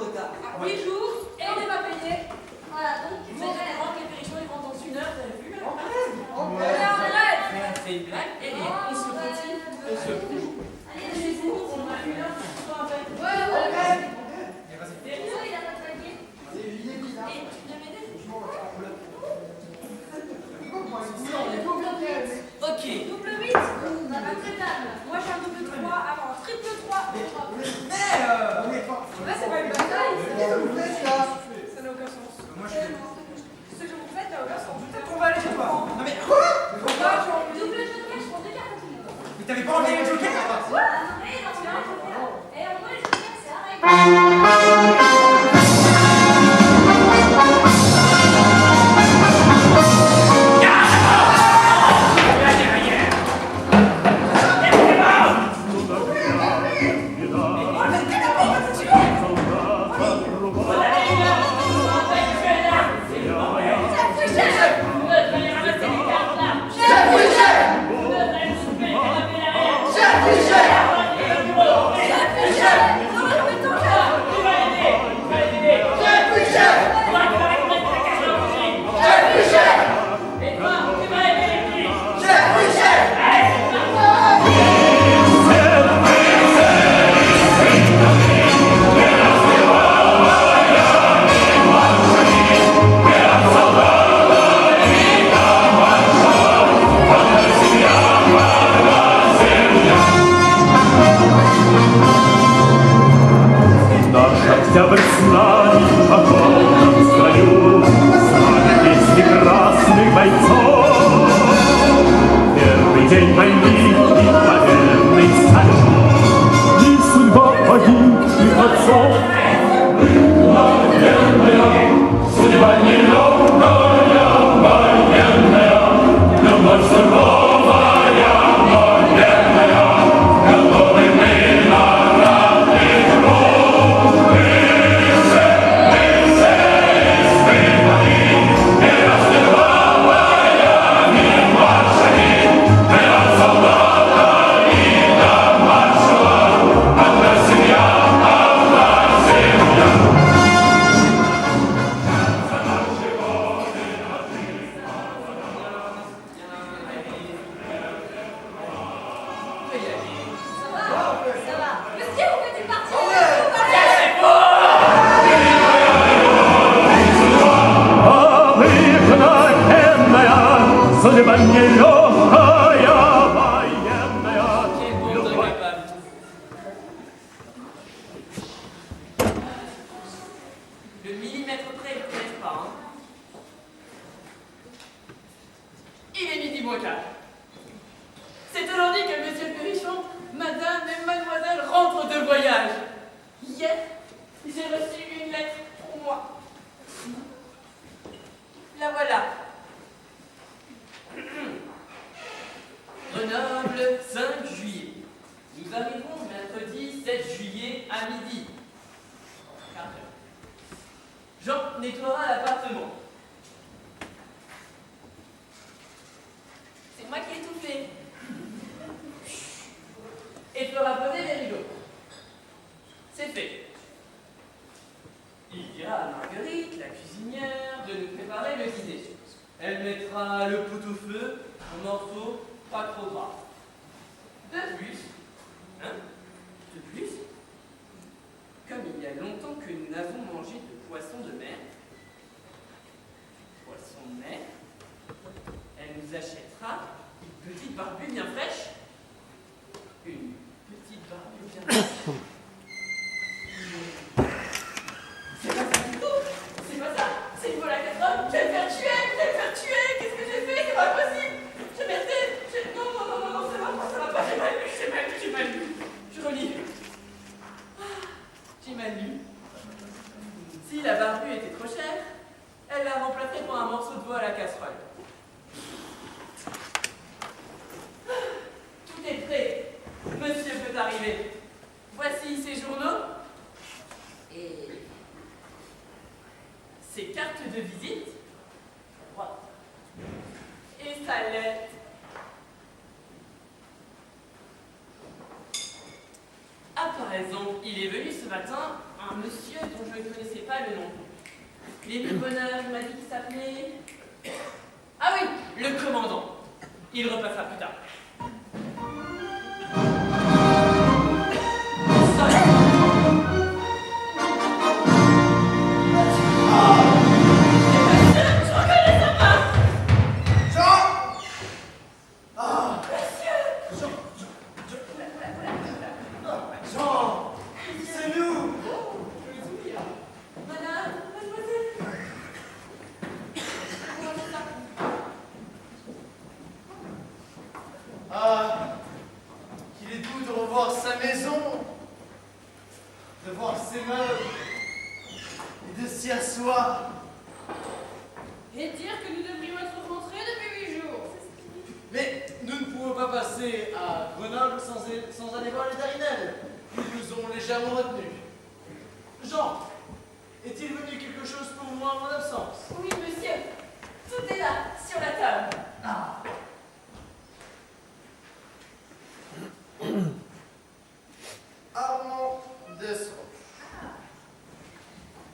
de retard. 8 jours et on n'est pas payé. Voilà, donc vous êtes au courant que les péréchons ils rentrent dans 1 heure, vous avez vu là? On est en grève. C'est une blague, et on se retire, on se bouge. Allez, chez vous, on a 1 heure pour se rappeler. Ouais. Et ben, c'est terrible. Il a pas de papier. Il est bizarre. Et tu viens m'aider? Ok. Double 8, on a pas de table. Moi j'ai un double 3 avant, triple 3. Ouais, c'est pas une bataille. Qu'est-ce que vous faites là? Ça n'a aucun sens. Moi, je Ce que vous faites n'a aucun sens. Peut-être qu'on va aller chez toi. Non mais quoi? Double joker, je prends 2 cartes à tout le monde. Mais t'avais pas enlevé le joker? Quoi? Et non, c'est un joker. Et en gros, les jokers, c'est arrêté. Октябрь с нами по горном строю, с нами весь прекрасных бойцов. Первый день войны и военный салют, и судьба погибших отцов. Военная, судьба нелегкая, военная, но ночь суровая, военная, готовы мы на равных кровь. Судьба нелегкая, военная. Le millimètre près, ils ne connaissent pas, hein. Il est midi moins quart. C'est aujourd'hui que Monsieur Perrichon, Madame et Mademoiselle rentrent de voyage. Hier, j'ai reçu une lettre pour moi. La voilà. Grenoble, 5 juillet. Nous arrivons mercredi 7 juillet à midi. Quart d'heure. Jean nettoiera l'appartement. C'est moi qui ai tout fait. Et fera poser les rideaux. C'est fait. Il dira à Marguerite, la cuisinière, de nous préparer le dîner. Elle mettra le pot-au-feu en morceaux pas trop gras. De plus, comme il y a longtemps que nous n'avons mangé de poisson de mer, elle nous achètera une petite barbue bien fraîche. Une petite barbue bien fraîche. C'est pas ça du tout! C'est pas ça! C'est une vol à 4 hommes! Je vais me faire tuer! Qu'est-ce que j'ai fait? C'est pas possible! J'ai merdé! Non, ça va pas! J'ai mal lu! Je relis. J'ai mal lu. Si la barbue était trop chère, elle la remplacerait pour un morceau de veau à la casserole. Tout est prêt. Monsieur peut arriver. Voici ses journaux et ses cartes de visite à droite et sa lettre. Ah, par exemple, il est venu ce matin un monsieur dont je pas le nom. L'émile Bonheur, il m'a dit qu'il s'appelait... Ah oui, le commandant. Il repassera plus tard.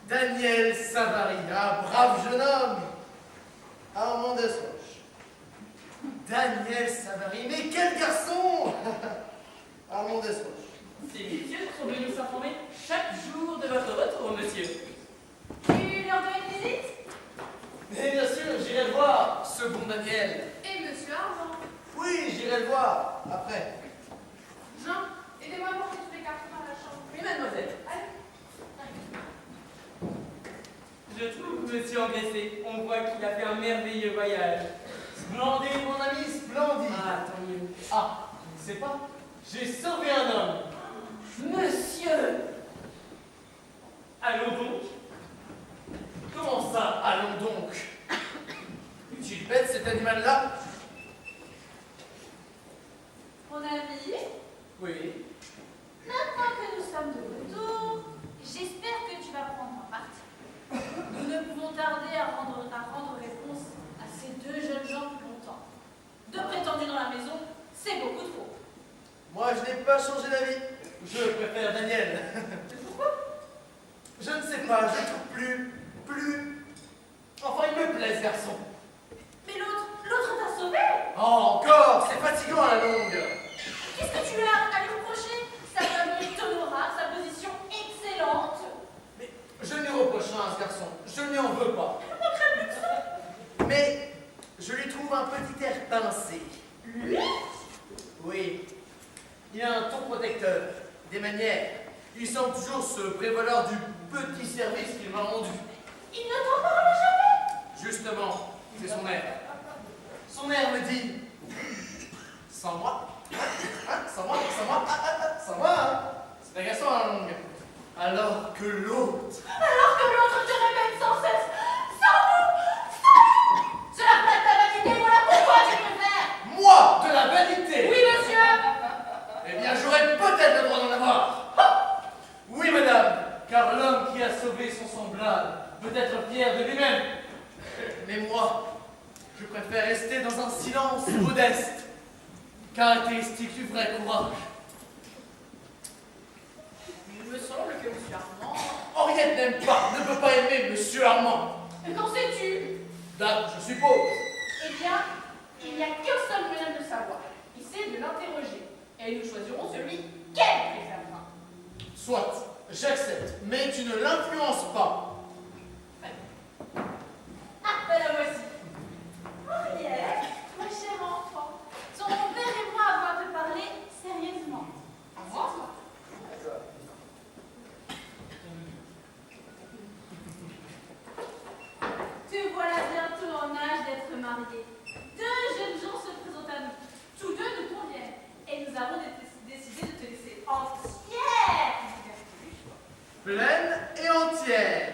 Daniel Savary, un brave jeune homme. Armand Desroches. Daniel Savary, mais quel garçon! Armand Desroches. Ces messieurs sont venus s'informer chaque jour de votre retour, monsieur. Tu leur dois une visite? Mais bien sûr, j'irai le voir, ce bon Daniel. Et monsieur Armand? Oui, j'irai le voir, après. Jean, aidez-moi à porter tous les cartons dans la chambre. Oui, mademoiselle. Allez. Je trouve monsieur engraissé. On voit qu'il a fait un merveilleux voyage. Splendide, mon ami, splendide. Ah, tant mieux. Ah, tu ne sais pas, j'ai sauvé un homme. Monsieur! Allons donc. Comment ça, allons donc? Es-tu bête, cet animal-là? Mon ami, Oui. maintenant que nous sommes de retour, j'espère que tu vas prendre un parti. Nous ne pouvons tarder à rendre réponse à ces deux jeunes gens plus longtemps. Deux prétendus dans la maison, c'est beaucoup trop. Moi, je n'ai pas changé d'avis. Je préfère Daniel. Pourquoi? Je ne sais pas, je trouve plus... Enfin, il me plaît, ce garçon. Mais l'autre t'a sauvé. Oh, encore, c'est fatigant à la longue. Qu'est-ce que tu as à lui reprocher? Sa famille t'honorable, sa position excellente. Mais je ne lui reproche rien à ce garçon, je ne lui en veux pas. Mais je lui trouve un petit air pincé. Lui? Oui. Il a un ton protecteur, des manières. Il semble toujours se prévaloir du petit service qu'il m'a rendu. Il ne t'en parle jamais. Justement, c'est son air. Son air me dit, sans moi, sans moi, hein. C'est agaçant à la longue. Alors que l'autre, te répète sans cesse, sans vous. Cela flatte ta vanité, voilà pourquoi tu préfères. moi, de la vanité. Oui, monsieur. Eh bien, j'aurais peut-être le droit d'en avoir. Oui, madame, car l'homme qui a sauvé son semblable peut être fier de lui-même. Mais moi, je préfère rester dans un silence modeste, caractéristique du vrai courage. Il me semble que monsieur Armand... Henriette n'aime pas, ne peut pas aimer Monsieur Armand. Qu'en sais-tu? Date, je suppose. Eh bien, il n'y a qu'un seul moyen de le savoir. C'est de l'interroger. Et nous choisirons celui qu'elle préférera. Soit, j'accepte, mais tu ne l'influences pas. Ah, ben la voici. Henriette, ma chère enfant, ton père et moi avons à te parler sérieusement. À moi? Te voilà bientôt en âge d'être marié. Deux jeunes gens se présentent à nous. Tous deux nous conviennent. Et nous avons décidé de te laisser entière. Pleine et entière.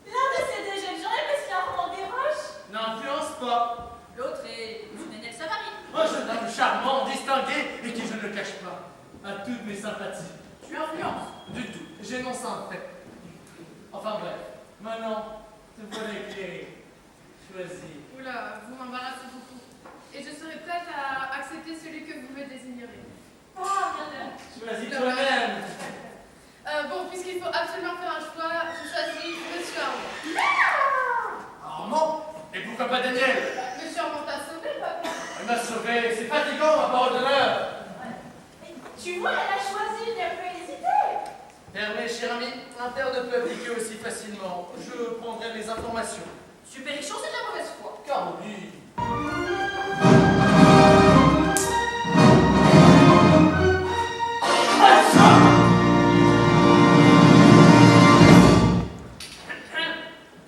L'un de ces deux jeunes gens est monsieur Armand Desroches. N'influence pas. L'autre est Daniel Savary. Un jeune homme charmant, distingué et qui, je ne le cache pas, a toutes mes sympathies. Tu influences. Du tout, j'énonce un fait. Enfin bref, maintenant, te voilà éclairé. Choisis. Oula, vous m'embarrassez beaucoup. Et je serai prête à accepter celui que vous me désignerez. Ah, bien. Choisis toi-même. Bon, puisqu'il faut absolument faire un choix, je Daniel. Mais sûrement t'as sauvé, papa. Elle m'a sauvé, c'est fatigant, ma parole d'honneur. Tu vois, elle a choisi, il a pas hésité. Hermé, cher ami, un père ne peut appliquer aussi facilement. Je prendrai mes informations. Supérichon, c'est de la mauvaise foi. Car oui.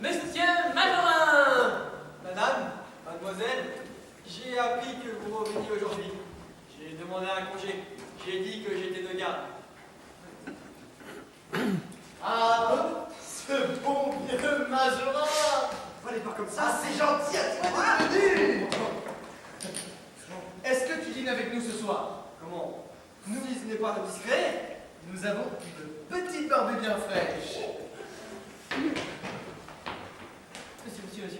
Monsieur Majorin! Madame, mademoiselle, j'ai appris que vous reveniez aujourd'hui. J'ai demandé un congé. J'ai dit que j'étais de garde. Ah, ce bon vieux Majorin. Fallait pas comme Ah, ça. c'est gentil à toi d'être venu. Est-ce que tu dînes avec nous ce soir? Comment? Nous, ce n'est pas discret. Nous avons une petite barbue bien fraîche. Monsieur.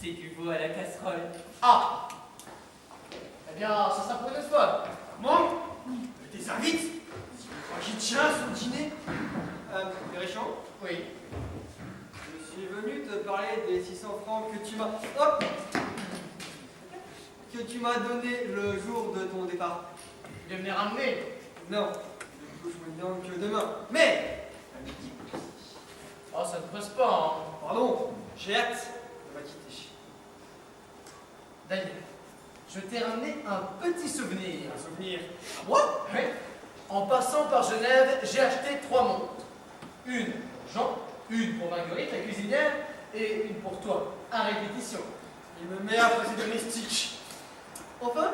C'est du veau à la casserole. Ah! Eh bien, ça sera pour une autre fois. Moi? Je t'es invite. Qui tient son dîner? Péréchon? Oui. Je suis venu te parler des 600 francs que tu m'as... Hop! Que tu m'as donné le jour de ton départ. Tu viens me les ramener. Non, je me demande que demain. Mais à midi. Oh, ça ne presse pas, hein. Pardon, j'ai hâte de m'acquitter. Daniel, je t'ai ramené un petit souvenir. Un souvenir. Moi? Oui. En passant par Genève, j'ai acheté 3 montres. Une pour Jean, une pour Marguerite, la cuisinière, et une pour toi, à répétition. Il me met à passer domestique. Enfin,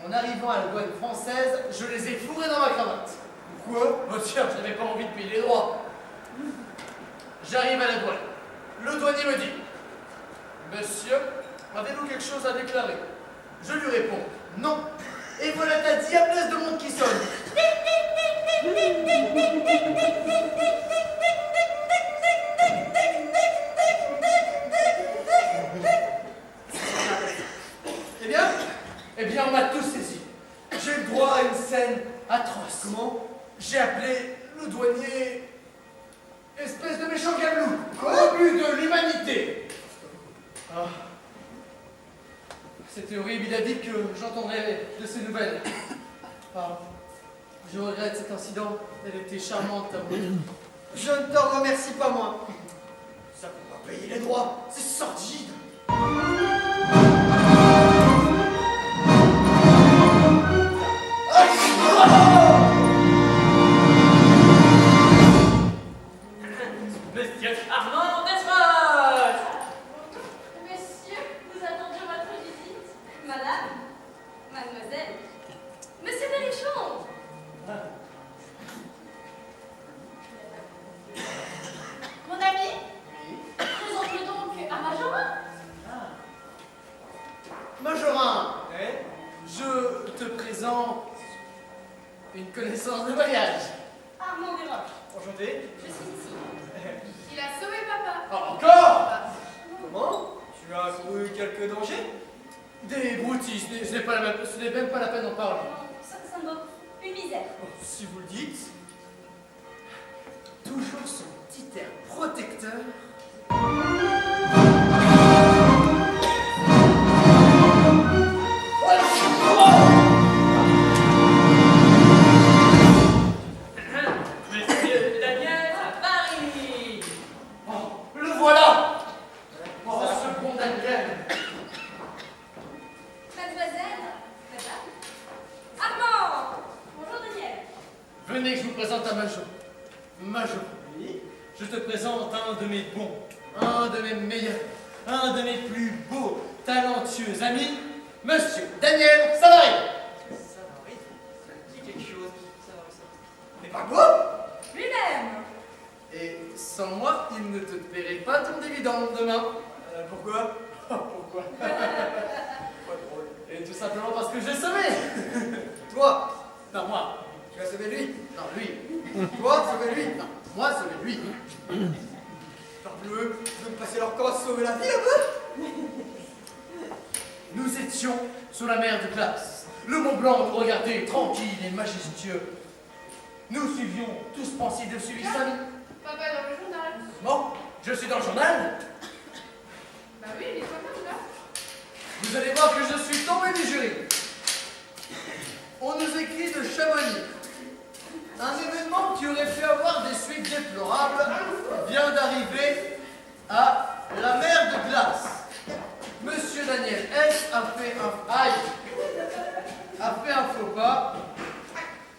en arrivant à la douane française, je les ai fourrés dans ma cravate. Pourquoi? Oh tiens, je n'avais pas envie de payer les droits. J'arrive à la douane. Le douanier me dit: Monsieur, avez-vous quelque chose à déclarer? Je lui réponds: non. Et voilà ta diablesse de montre qui sonne. Eh bien, on m'a tous saisi. J'ai eu le droit à une scène atroce. Comment? J'ai appelé le douanier espèce de méchant gamelou, au but de l'humanité. Ah. C'était horrible, il a dit que j'entendrais de ses nouvelles. Ah. Je regrette cet incident, elle était charmante, ta montre. Je ne te remercie pas, moi. Ça peut pas payer les droits, c'est sordide. Monsieur Armand Desroches! Messieurs, nous attendions votre visite. Madame, mademoiselle, monsieur Berrichon. Mon ami, présente-le donc à Majorin. Majorin, Eh? je te présente une connaissance de voyage. Armand Desroches, Enchanté. je suis ici. Il a sauvé papa. Ah, encore? Comment? Tu as couru quelques dangers? Des broutilles, ce n'est même pas la peine d'en parler. Ça me donne une misère. Oh, si vous le dites. Toujours son petit air protecteur. Monsieur Daniel à Paris! Oh, le voilà! Oh, ce bon Daniel! Mademoiselle, madame. Armand! Bonjour Daniel. Venez que je vous présente à Majo. Majo, Oui. je te présente un de mes bons, un de mes meilleurs, un de mes plus beaux, talentueux amis, Monsieur Daniel Savary. Ça va, ça me dit quelque chose. Ça va, ça. Mais pas moi! Lui-même. Et sans moi, il ne te paierait pas ton dividende demain. Pourquoi? Pourquoi? Pas drôle. Et tout simplement parce que j'ai sauvé. Toi, Non, moi. tu as sauvé lui. Non, lui. Toi, sauvé lui. Non, moi, sauvé lui. Parbleu, tu veux me passer leur corps à sauver la vie un peu? Nous étions sur la mer de glace. Le Mont Blanc nous regardait tranquille et majestueux. Nous suivions tous pensifs de suivi Samy. Papa est dans le journal. Bon, je suis dans le journal. Bah oui, il est toi-même là. Vous allez voir que je suis tombé du jury. On nous écrit de Chamonix. Un événement qui aurait pu avoir des suites déplorables vient d'arriver à la mer de glace. Monsieur Daniel S. a fait un faux pas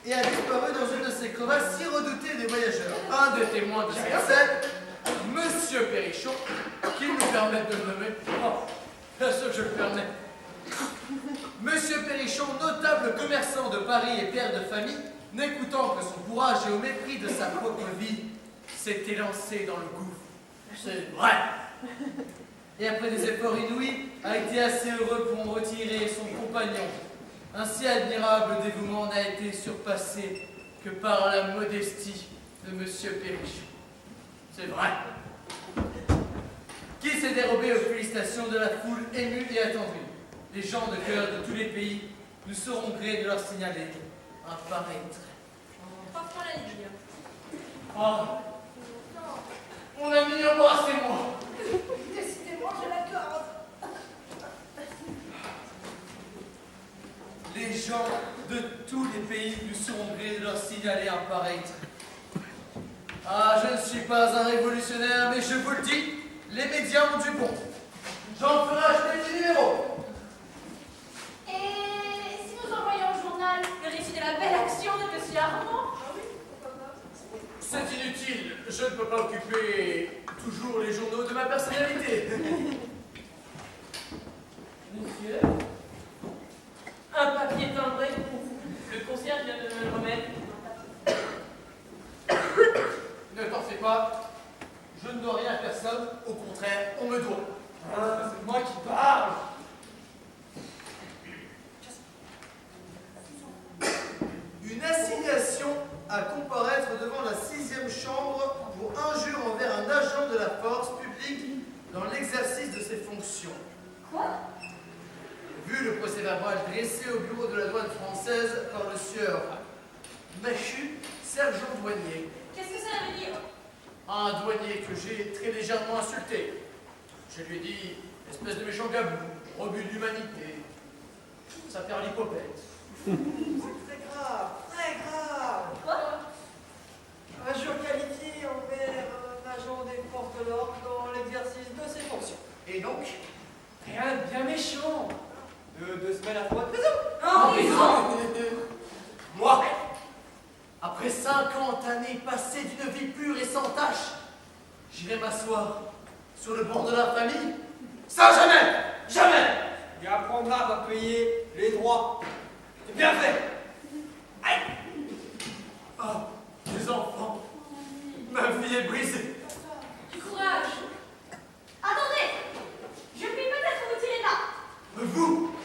et a disparu dans une de ces crevasses si redoutées des voyageurs. Un des témoins de cette scène, Monsieur Perrichon, qui nous permet de le nommer. Oh, bien sûr que je le permets. Monsieur Perrichon, notable commerçant de Paris et père de famille, n'écoutant que son courage et au mépris de sa propre vie, s'était lancé dans le gouffre. C'est vrai. Et après des efforts inouïs, a été assez heureux pour en retirer son compagnon. Un si admirable dévouement n'a été surpassé que par la modestie de Monsieur Perrichon. C'est vrai. Qui s'est dérobé aux félicitations de la foule émue et attendrie. Les gens de cœur de tous les pays nous serons grés de leur signaler un pareil trait. Franchement, la ligne. Oh, mon ami, embrassez-moi. Décidément, je l'accorde. Les gens de tous les pays nous seront grés de leur signaler un pareil trait. Ah, je ne suis pas un révolutionnaire, mais je vous le dis, les médias ont du bon. J'en ferai acheter des numéros. Et si nous envoyons au journal le récit de la belle action de M. Armand? C'est inutile, je ne peux pas occuper toujours les journaux de ma personnalité. Monsieur, un papier timbré pour vous. Le concierge vient de me le remettre. Ne t'en fais pas, je ne dois rien à personne, au contraire, on me doit. Ah, c'est moi qui parle. Une assignation à comparaître devant la 6e chambre pour injure envers un agent de la force publique dans l'exercice de ses fonctions. Quoi? Vu le procès-verbal dressé au bureau de la douane française par le sieur Machu, sergent douanier. Qu'est-ce que ça veut dire? Un douanier que j'ai très légèrement insulté. Je lui ai dit, espèce de méchant gabou, rebut d'humanité. Ça perd l'hypopète. C'est très grave, très grave. Quoi? Injure qualifiée envers un agent des forces de l'ordre dans l'exercice de ses fonctions. Et donc, Rien de bien méchant. 2 semaines à 3 de prison. En prison? moi, après 50 années passées d'une vie pure et sans tache, j'irai m'asseoir sur le banc de la famille? Ça, jamais! Jamais! Il apprendra à payer les droits. C'est bien fait. Aïe. Oh, les enfants, ma vie est brisée. Du courage. Attendez! Je puis peut-être vous tirer là. Vous,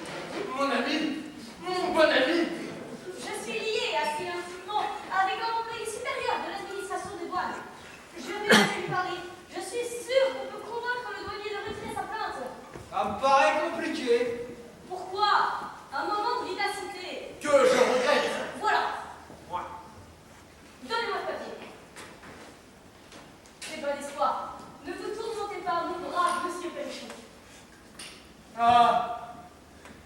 mon ami, mon bon ami, Je suis liée assez intimement avec un employé supérieur de l'administration des douanes. Je vais aller lui parler. Je suis sûre qu'on peut convaincre le douanier de retirer sa plainte. Ça me paraît compliqué. Pourquoi? Un moment de vivacité. que je regrette. Voilà. Ouais. Donnez-moi ce papier. C'est bon espoir. Ne vous tourmentez pas, mon brave monsieur Pelchon. Ah,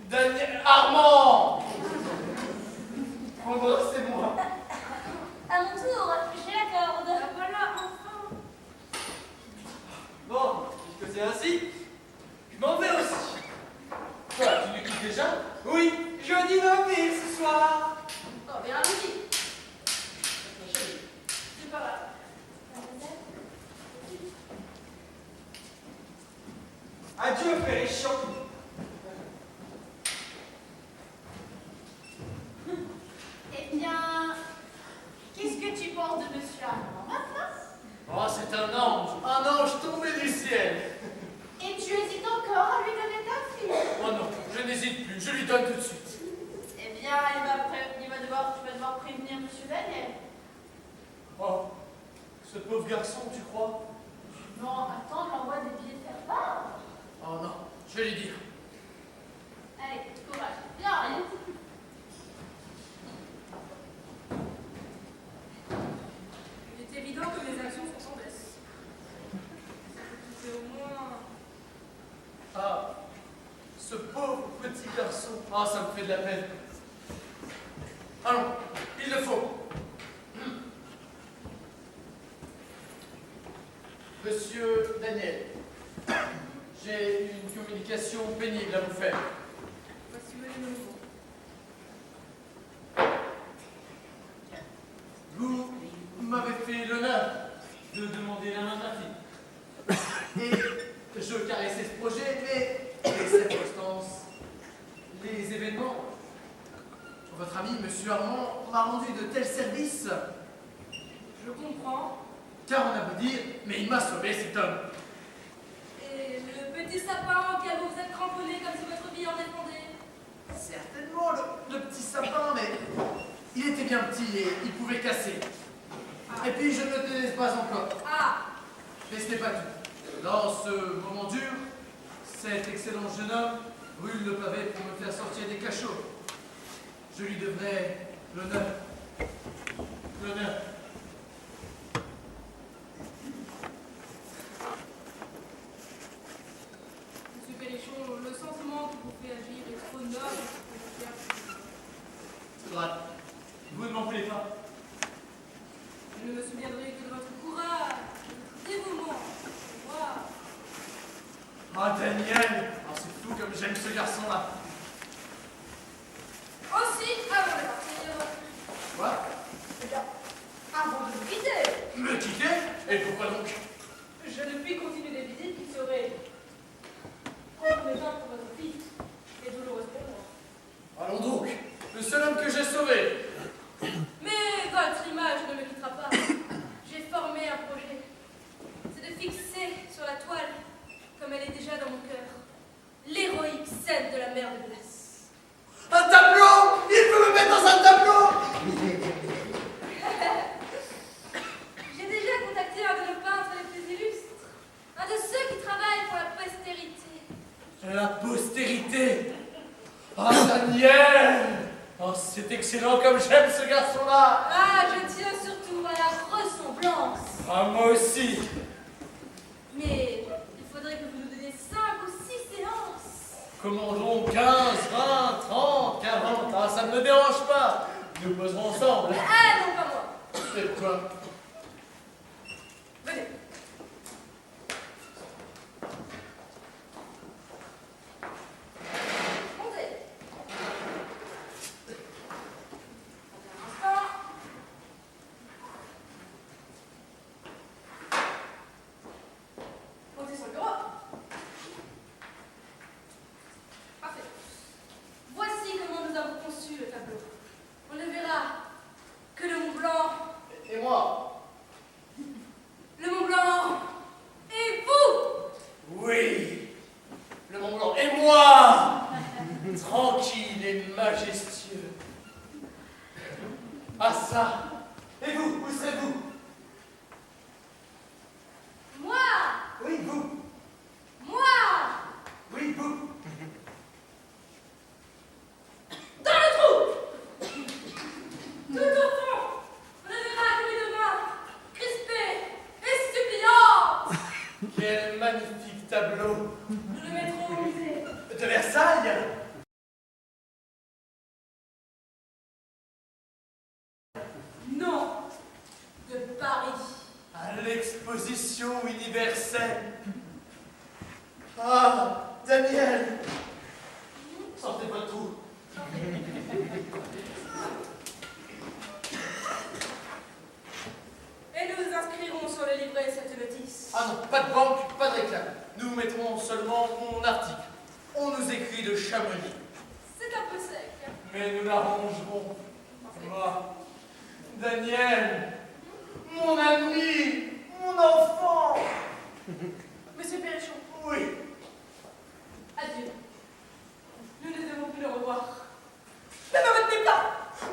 Daniel Armand, embrassez-moi. À mon tour, j'ai la corde. Voilà, enfin. Bon, puisque c'est ainsi, je m'en vais aussi. Quoi, tu nous quittes déjà? Oui, je dis nommer ce soir. Oh, bien allons-y. C'est pas grave. Adieu, Péréchon. Eh bien, qu'est-ce que tu penses de monsieur Armand maintenant? Oh, c'est un ange tombé du ciel. Et tu hésites encore à lui donner ta fille? Oh non, je n'hésite plus, je lui donne tout de suite. Eh bien, tu vas devoir prévenir monsieur Daniel. Oh, ce pauvre garçon, tu crois? Non, attends, l'envoi des billets de faire part. Oh non, je vais lui dire. Allez, courage. Viens, allez. Il est évident que les actions sont en baisse. C'est au moins... Ah, Ce pauvre petit garçon. Ah, ça me fait de la peine. Allons, il le faut. Monsieur Daniel, j'ai une communication pénible à vous faire. Voici le nouveau. Vous m'avez fait l'honneur de demander la main de ma fille. Et je caressais ce projet, mais les circonstances, les événements, votre ami, Monsieur Armand, m'a rendu de tels services. Je comprends. Car on a beau dire, mais il m'a sauvé cet homme. Et le petit sapin auquel vous vous êtes cramponné comme si votre vie en dépendait. Certainement, le petit sapin, mais il était bien petit et il pouvait casser. Et puis je ne le tenais pas encore. Ah, Mais ce n'est pas tout. Dans ce moment dur, cet excellent jeune homme brûle le pavé pour me faire sortir des cachots. Je lui devrais l'honneur. L'honneur. Monsieur Pélichon, le sentiment qui vous fait agir est trop noble pour vous faire. C'est vrai. Vous ne m'en voulez pas. Je ne me souviendrai que de votre courage, de votre dévouement. Moi, Ah, Daniel! Oh, c'est fou comme j'aime ce garçon-là. aussi, avant de partir. Quoi? Eh bien, avant de vous quitter, Me quitter? Et pourquoi donc? je ne puis continuer des visites qui seraient compromettantes pour votre fille et douloureuses pour moi. Allons donc, le seul homme que j'ai sauvé. Mais votre image ne me quittera pas. J'ai formé un projet. C'est de fixer sur la toile, comme elle est déjà dans mon cœur, l'héroïque scène de la mer de glace. Un tableau! Il veut me mettre dans un tableau! J'ai déjà contacté un de nos peintres les plus illustres, un de ceux qui travaillent pour la postérité. La postérité! Ah, Daniel! Oh, c'est excellent comme j'aime ce garçon-là! Ah, je tiens surtout à la ressemblance. Ah, moi aussi! Mais il faudrait que vous nous donniez 5 ou 6 séances. Commandons 15, 20, 30, 40. Ah, ça ne me dérange pas. Nous poserons ensemble. Ah non, pas moi. C'est quoi? Venez. Montez. Un instant. Montez sur le bureau. Parfait. Voici comment nous avons conçu le tableau. On ne verra que le Mont Blanc. Et moi? Le Mont Blanc et vous. Oui! Le Mont Blanc. Et moi! Tranquille et majestueux. Ah, ça! Et vous? Où serez-vous? Moi. Oui, vous! Moi. Oui, vous! Dans le trou. Tout au fond. On ne verra que les deux mains crispées et suppliantes. Quel magnifique tableau! Nous le mettrons au musée. De Versailles? Non. De Paris. À l'exposition universelle. Ah, Daniel! Sortez votre trou. Et nous inscrirons sur le livret cette notice. Ah non, pas de banque, pas de réclame. Nous mettrons seulement mon article. On nous écrit de Chamonix. C'est un peu sec. Mais nous l'arrangerons. Moi, Daniel, mon ami, mon enfant. Monsieur Péréchon, Oui, adieu. Nous ne devons plus le revoir. Ne me retenez pas.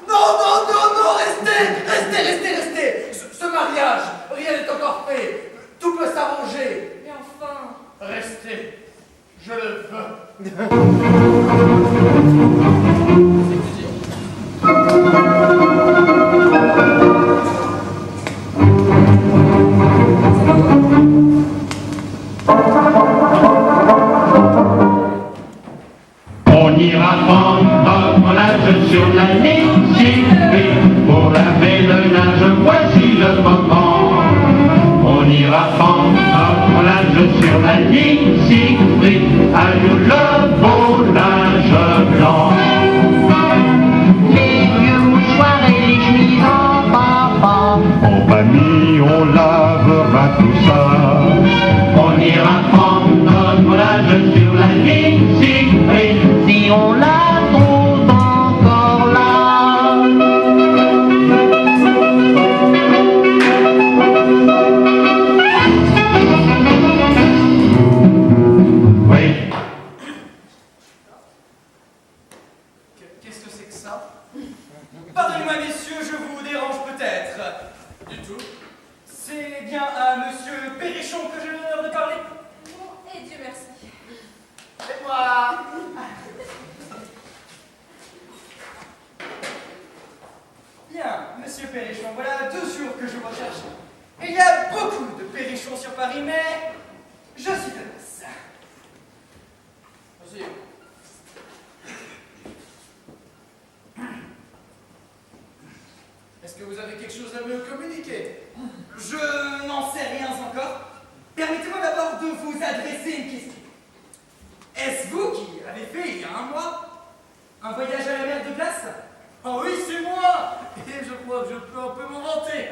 non, non, non, non, restez, restez, restez, restez. Ce mariage, rien n'est encore fait. Tout peut s'arranger. Et enfin, Restez, je le veux. sur la ligne Siegfried, adieu le beau linge blanc. Les vieux mouchoirs et les chemises en papa. En famille, on lavera tout ça. On ira prendre notre linge sur la ligne Siegfried, Si on la trouve encore là. oui. Qu'est-ce que c'est que ça? Pardonnez-moi, messieurs, je vous dérange peut-être. Du tout. C'est bien à monsieur Perrichon que j'ai l'honneur de parler. Bon, et Dieu merci. C'est moi. Bien, monsieur Perrichon, voilà 2 jours que je vous recherche. Il y a beaucoup de Perrichons sur Paris, mais je suis tenace. Monsieur. Est-ce que vous avez quelque chose à me communiquer? Je n'en sais rien encore. Permettez-moi d'abord de vous adresser une question. Est-ce vous qui avez fait, il y a un mois, un voyage à la mer de glace? Oh oui, c'est moi. Et je crois que je peux un peu m'en vanter.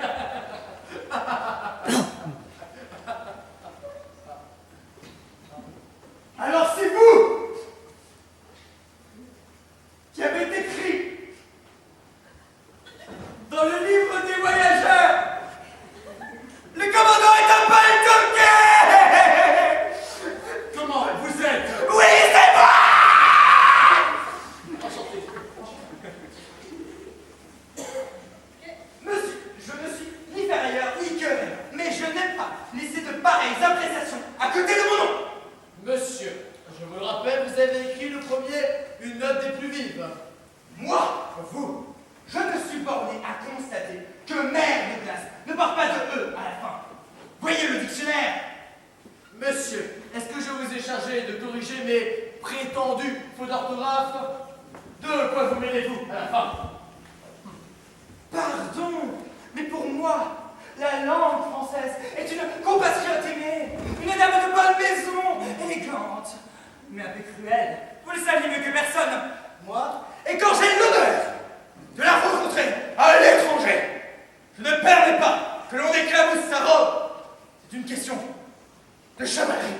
Alors c'est vous qui avez écrit dans le livre des voyageurs, le commandant est un paltoquet. Comment vous êtes? Oui, c'est moi. Enchanté. Monsieur, je ne suis ni ferrailleur ni querelleur, mais je n'aime pas laisser de pareilles appréciations à côté de mon nom. Monsieur, je vous le rappelle, vous avez écrit le premier une note des plus vives. Moi, vous, je ne suis borné à constater que mer de glace ne part pas de E à la fin. Voyez le dictionnaire. Monsieur, est-ce que je vous ai chargé de corriger mes prétendus fautes d'orthographe? De quoi vous mêlez-vous à la fin? Pardon, mais pour moi, la langue française est une compatriote aimée, une dame de bonne maison, élégante, mais un peu cruelle. Vous le saviez mieux que personne. Moi, et quand j'ai l'honneur de la rencontrer à l'étranger, je ne permets pas que l'on éclabousse sa robe. C'est une question de chevalerie,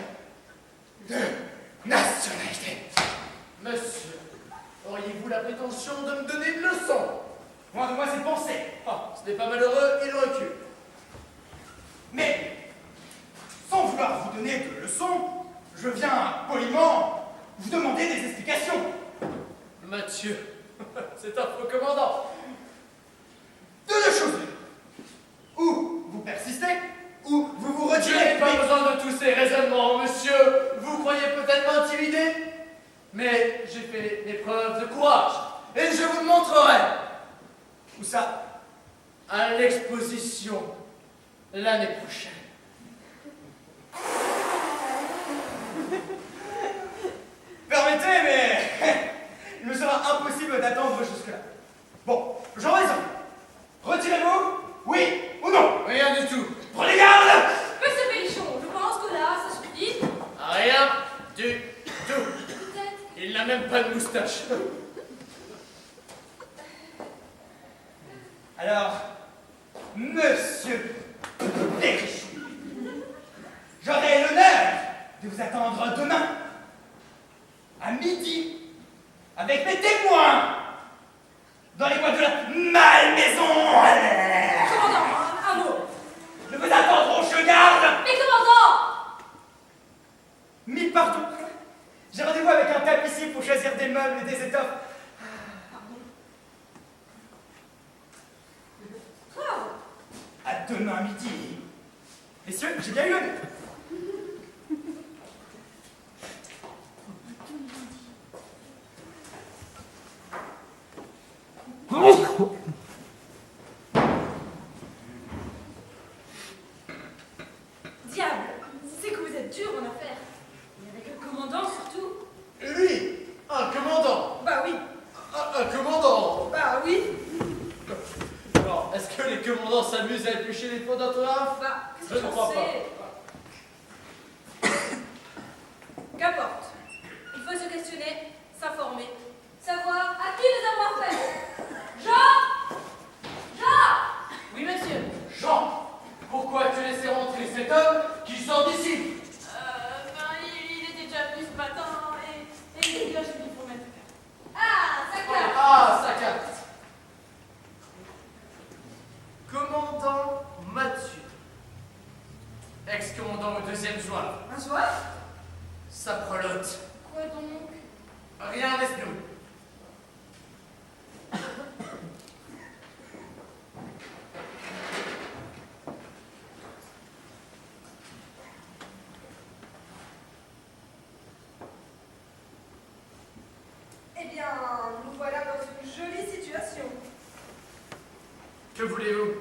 de nationalité. Monsieur, auriez-vous la prétention de me donner une leçon? Loin de moi ces pensées. Oh, ce n'est pas malheureux, il recule. Mais, sans vouloir vous donner de leçons, je viens poliment vous demander des explications. Mathieu, c'est un faux commandant. De 2 choses. Ou vous persistez, ou vous vous Je retirez. n'ai pas besoin de tous ces raisonnements, monsieur. Vous croyez peut-être m'intimider, mais j'ai fait des preuves de courage. Et je vous le montrerai. Où ça? À l'exposition l'année prochaine. Permettez, mais il me sera impossible d'attendre jusque-là. Bon, j'en raison. Retirez-vous? Oui ou non? Rien du tout. Prenez garde! Monsieur Pélichon, je pense que là, ça suffit. Rien du tout. Peut-être. Il n'a même pas de moustache. Alors, monsieur Perrichon, j'aurai l'honneur de vous attendre demain, à midi, avec mes témoins, dans les bois de la Malmaison. Commandant, un mot. Je vous attendre au Chegarde. Mais commandant! Mille pardon. J'ai rendez-vous avec un tapissier pour choisir des meubles et des étoffes. À demain midi. Messieurs, j'ai bien eu l'honneur. Diable, c'est que vous êtes dur en affaires. Et avec le commandant surtout. Lui, un commandant. Bah oui, Un commandant. bah oui. Alors, est-ce que les commandants s'amusent à éplucher les fautes d'orthographe? Bah, qu'est-ce Je que ne j'en crois sais? pas. sort d'ici. Il était déjà venu ce matin et il vient chez lui pour mettre. Ah, ça carte. Ah, sa carte. Commandant Mathieu. Ex-commandant au 2e juin. Un soir? Sa prelote. Quoi donc? Rien, laisse-nous. Eh bien, nous voilà dans une jolie situation. Que voulez-vous?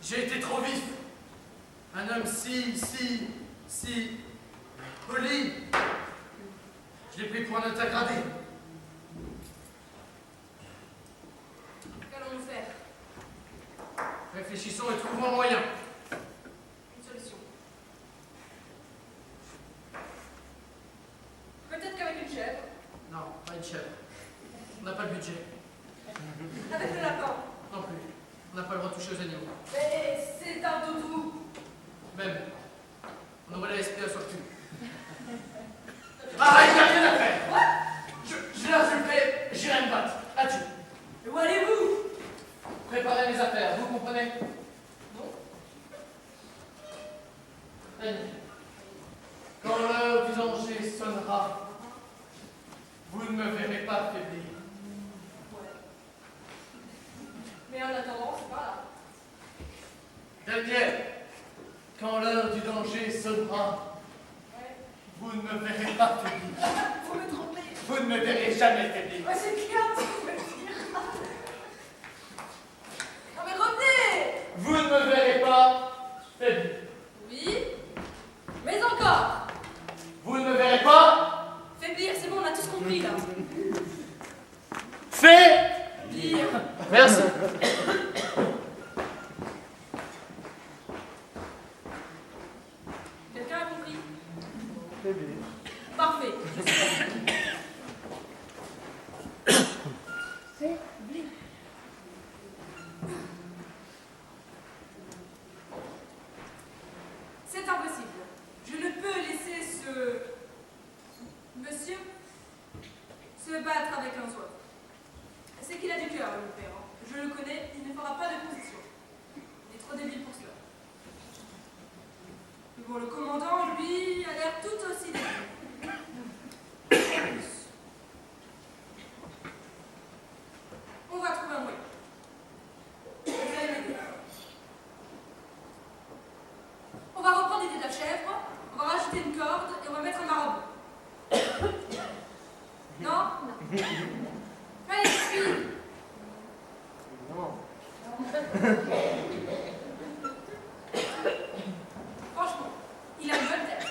J'ai été trop vif. Un homme si poli. Je l'ai pris pour un notaire gradé. Qu'allons-nous faire? Réfléchissons et trouvons un moyen. Une solution. Peut-être qu'avec une chèvre. Non, pas une chèvre. On n'a pas le budget. Avec le lapin. Non plus. On n'a pas le droit de toucher aux animaux. Mais c'est un doudou. Même. On aurait l'esprit à sur le cul. Ah, il n'y a rien à faire. Je lâche le paix, j'irai me battre. Adieu. Mais où allez-vous? Préparez mes affaires, vous comprenez? Non. Annie, quand l'heure du danger sonnera, vous ne me verrez pas faiblir. Ouais. Mais en attendant, c'est pas là. Daniel, quand l'heure du danger sonnera, Ouais. vous ne me verrez pas faiblir. Vous me trompez. Vous ne me verrez jamais faiblir. Ouais, c'est clair, ce que vous voulez dire. Non mais revenez. Vous ne me verrez pas faiblir. Oui. Mais encore. Vous ne me verrez pas Faiblir, c'est bon, on a tous compris là. faiblir. Merci. Quelqu'un a compris? Parfait. Je suis c'est impossible. Je ne peux laisser ce monsieur se battre avec un oiseau. C'est qu'il a du cœur, le père. Hein. Je le connais, il ne fera pas de position. Il est trop débile pour cela. Mais bon, le commandant, lui, a l'air tout aussi débile. On va trouver un moyen. Vous allez m'aider. On va reprendre l'idée de la chèvre, on va rajouter une corde et on va mettre un marabout. Non? Allez, suis. Franchement, il a une bonne tête.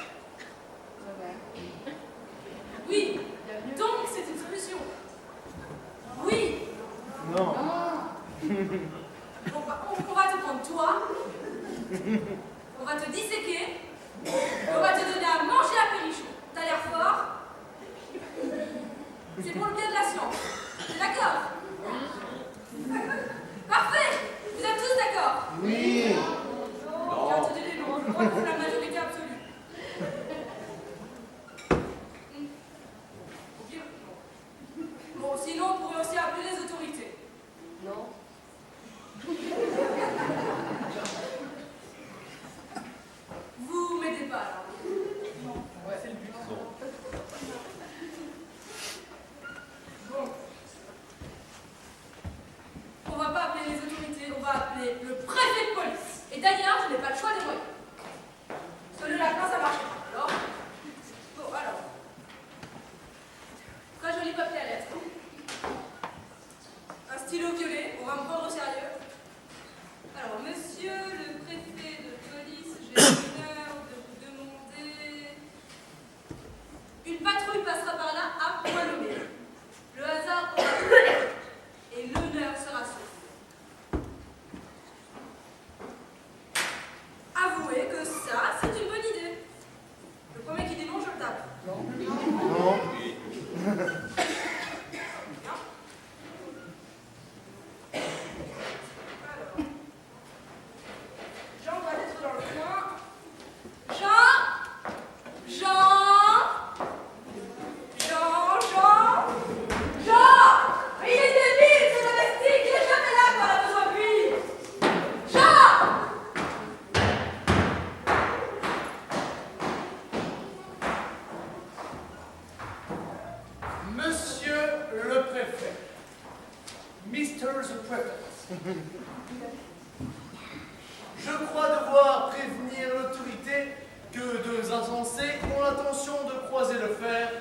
Je crois devoir prévenir l'autorité que deux insensés ont l'intention de croiser le fer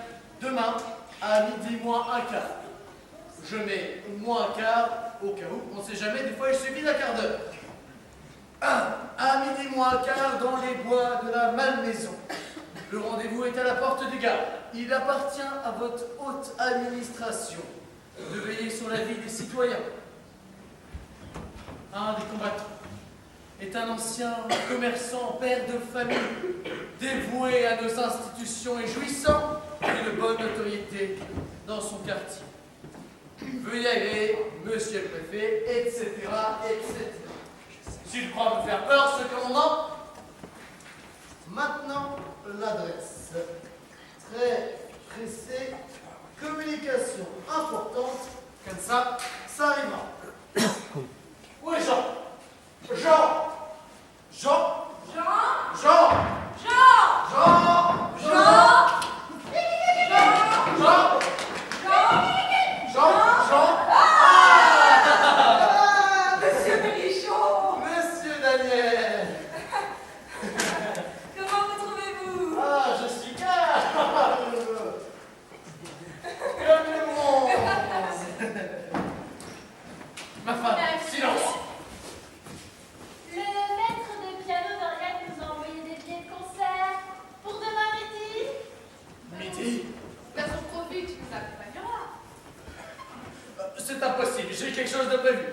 demain à midi moins un quart. Je mets moins un quart au cas où, on ne sait jamais, des fois il suffit d'un quart d'heure. À midi moins un quart dans les bois de la Malmaison. Le rendez-vous est à la porte du gare. Il appartient à votre haute administration de veiller sur la vie des citoyens. Un des combattants est un ancien commerçant, père de famille, dévoué à nos institutions et jouissant d'une bonne notoriété dans son quartier. Veuillez aller, monsieur le préfet, etc., etc. S'il croit me faire peur, ce commandant. Maintenant, l'adresse. Très pressée, communication importante, comme ça arrivera. Où est Jean? Jean! Jean! Jean! Jean! Jean! Jean! Jean! Jean! Jean! Jean! Monsieur Berrichon! Monsieur Daniel! Comment vous trouvez-vous? Ah, je suis calme! Comme le monde! Ma femme, silence! Le maître de piano d'Oriane nous a envoyé des billets de concert pour demain midi. Midi? Bah, son profil, tu nous accompagneras. C'est impossible, j'ai quelque chose de prévu.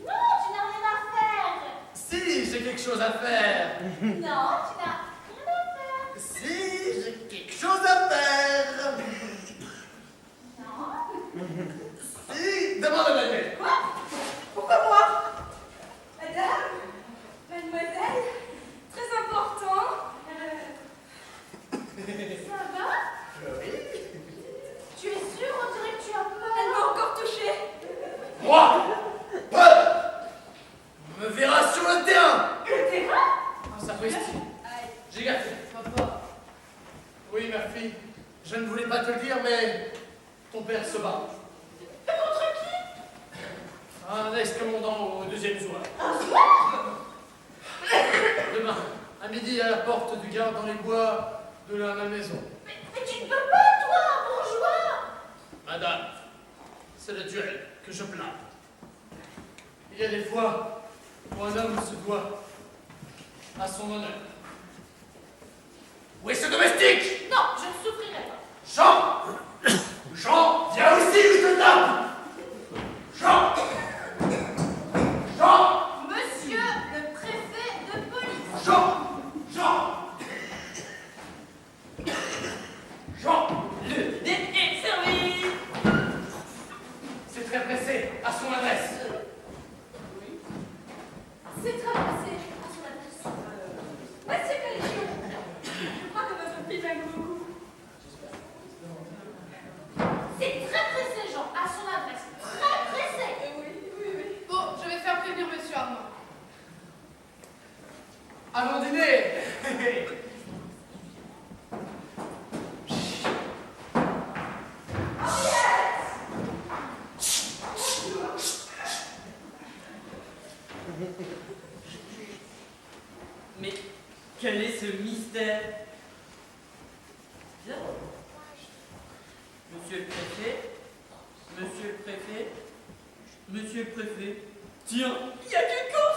Non, tu n'as rien à faire. Si, j'ai quelque chose à faire. Non, tu n'as rien à faire. Si, j'ai quelque chose à faire. Non. Si, demande à Daniel. Quoi? Pourquoi moi? Madame? Mademoiselle? Très important. Ça va? Oui. Tu es sûre? On dirait que tu as peur. Elle m'a encore touchée. Moi, peur, me verra sur le terrain. Le terrain? Ah, sapristi. Aïe. J'ai gâté. Papa. Oui, ma fille, je ne voulais pas te le dire, mais ton père se bat. Contre qui? Un ex-commandant au deuxième soir. Un soir? Demain, à midi, à la porte du gare dans les bois de la maison. Mais tu ne peux pas, toi, bourgeois. Madame, c'est le duel que je plains. Il y a des fois où un homme se doit à son honneur. Où est ce domestique? Non, je ne souffrirai pas. Jean! Jean, viens ici ou je te tape! Jean! Jean! Monsieur le préfet de police. Jean! Jean! Jean! Le dé est servi. C'est très pressé, à son adresse. C'est très pressé. À son adresse. Monsieur Berrichon, je crois que votre fille m'aime beaucoup. C'est très pressé, Jean. À son adresse. Très pressé. Oui. Bon, je vais faire prévenir monsieur Armand. Allons dîner! Mais quel est ce mystère? Bien. Monsieur le préfet? Monsieur le préfet? Monsieur le préfet? Tiens, Il y a quelqu'un.